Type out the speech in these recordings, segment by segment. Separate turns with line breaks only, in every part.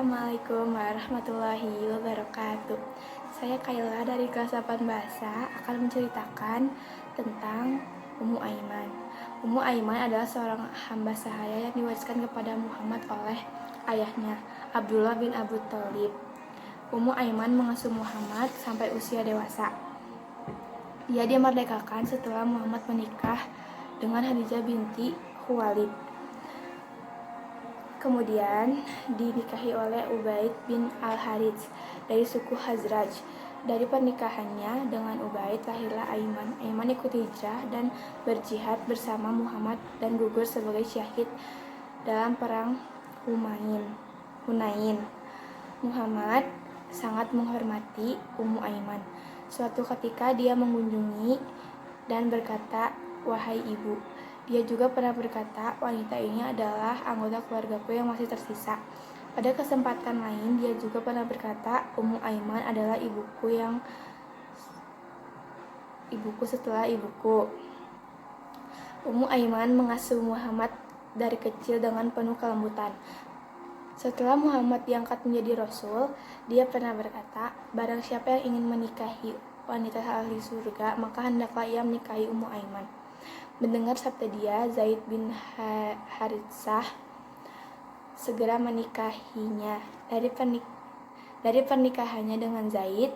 Assalamualaikum warahmatullahi wabarakatuh. Saya Kayla dari kelas 8 Bahasa akan menceritakan tentang Ummu Aiman. Ummu Aiman adalah seorang hamba sahaya yang diwariskan kepada Muhammad oleh ayahnya, Abdullah bin Abu Thalib. Ummu Aiman mengasuh Muhammad sampai usia dewasa. Dia dimerdekakan setelah Muhammad menikah dengan Khadijah binti Khuwailid. Kemudian dinikahi oleh Ubaid bin Al-Harits dari suku Khazraj. Dari pernikahannya dengan Ubaid lahirlah Aiman. Aiman ikut hijrah dan berjihad bersama Muhammad dan gugur sebagai syahid dalam perang Hunain. Muhammad sangat menghormati Ummu Aiman. Suatu ketika dia mengunjungi dan berkata, "Wahai ibu." Dia juga pernah berkata, "Wanita ini adalah anggota keluargaku yang masih tersisa." Pada kesempatan lain, dia juga pernah berkata, "Ummu Aiman adalah ibuku setelah ibuku." Ummu Aiman mengasuh Muhammad dari kecil dengan penuh kelembutan. Setelah Muhammad diangkat menjadi Rasul, dia pernah berkata, "Barang siapa yang ingin menikahi wanita ahli surga, maka hendaklah ia menikahi Ummu Aiman." Mendengar sabda dia, Zaid bin Haritsah segera menikahinya. Dari pernikahannya dengan Zaid,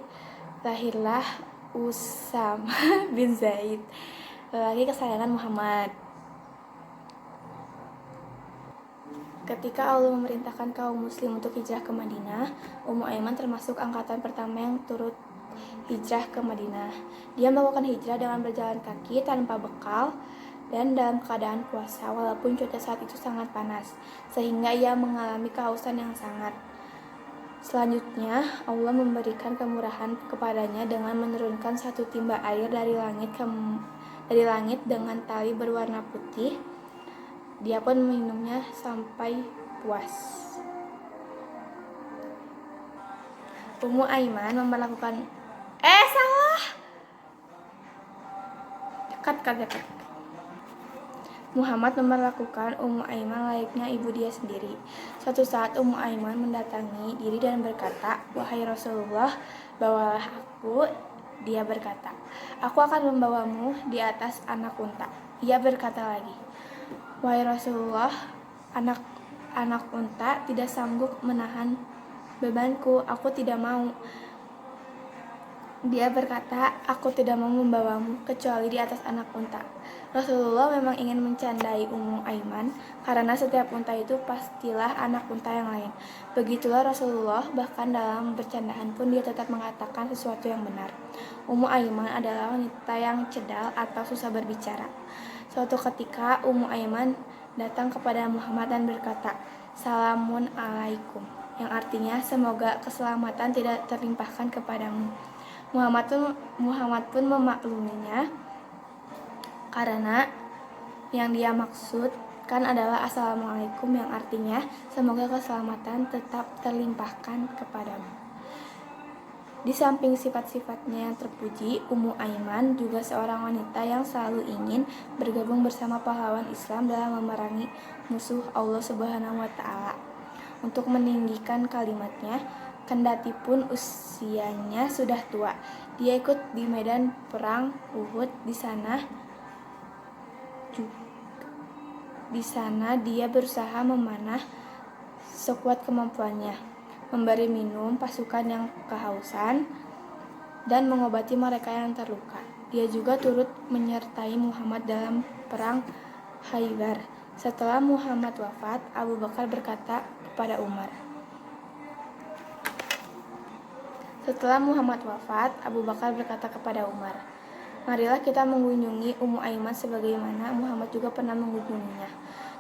lahirlah Usama bin Zaid, lelaki kesayangan Muhammad. Ketika Allah memerintahkan kaum muslim untuk hijrah ke Madinah, Ummu Aiman termasuk angkatan pertama yang turut hijrah ke Madinah. Dia melakukan hijrah dengan berjalan kaki tanpa bekal dan dalam keadaan puasa walaupun cuaca saat itu sangat panas, sehingga ia mengalami kehausan yang sangat. Selanjutnya, Allah memberikan kemurahan kepadanya dengan menurunkan satu timba air dari langit dengan tali berwarna putih. Dia pun meminumnya sampai puas. Ummu Aiman memperlakukan Muhammad memperlakukan Ummu Aiman layaknya ibu dia sendiri. Suatu saat Ummu Aiman mendatangi diri dan berkata, "Wahai Rasulullah, bawalah aku." Dia berkata, "Aku akan membawamu di atas anak unta." Ia berkata lagi, "Wahai Rasulullah, anak unta tidak sanggup menahan bebanku, aku tidak mau." Dia berkata, "Aku tidak mau membawamu kecuali di atas anak unta." Rasulullah memang ingin mencandai Ummu Aiman karena setiap unta itu pastilah anak unta yang lain. Begitulah Rasulullah, bahkan dalam bercandaan pun dia tetap mengatakan sesuatu yang benar. Ummu Aiman adalah wanita yang cedal atau susah berbicara. Suatu ketika Ummu Aiman datang kepada Muhammad dan berkata, "Salamun alaikum," yang artinya semoga keselamatan tidak terlimpahkan kepadamu. Muhammad pun memakluminya karena yang dia maksudkan adalah Assalamualaikum, yang artinya semoga keselamatan tetap terlimpahkan kepadamu. Di samping sifat-sifatnya yang terpuji, Ummu Aiman juga seorang wanita yang selalu ingin bergabung bersama pahlawan Islam dalam memerangi musuh Allah Subhanahu wa Ta'ala untuk meninggikan kalimatnya. Kendati pun usianya sudah tua, dia ikut di medan perang Uhud. Di sana dia berusaha memanah sekuat kemampuannya, memberi minum pasukan yang kehausan, dan mengobati mereka yang terluka. Dia juga turut menyertai Muhammad dalam perang Khaybar. Setelah Muhammad wafat, Abu Bakar berkata kepada Umar, "Marilah kita mengunjungi Ummu Aiman sebagaimana Muhammad juga pernah mengunjunginya."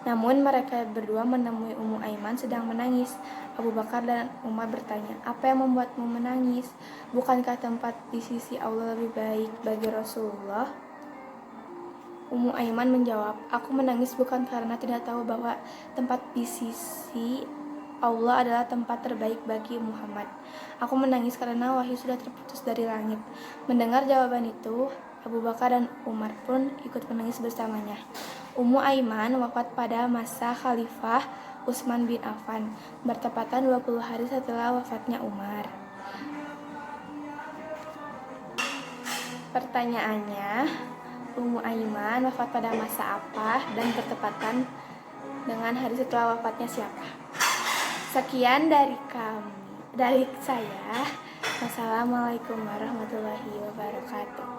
Namun mereka berdua menemui Ummu Aiman sedang menangis. Abu Bakar dan Umar bertanya, "Apa yang membuatmu menangis? Bukankah tempat di sisi Allah lebih baik bagi Rasulullah?" Ummu Aiman menjawab, "Aku menangis bukan karena tidak tahu bahwa tempat di sisi Allah adalah tempat terbaik bagi Muhammad. Aku menangis karena wahyu sudah terputus dari langit." Mendengar jawaban itu, Abu Bakar dan Umar pun ikut menangis bersamanya. Ummu Aiman wafat pada masa Khalifah Utsman bin Affan, bertepatan 20 hari setelah wafatnya Umar. Pertanyaannya, Ummu Aiman wafat pada masa apa dan bertepatan dengan hari setelah wafatnya siapa? Sekian dari saya. Wassalamualaikum warahmatullahi wabarakatuh.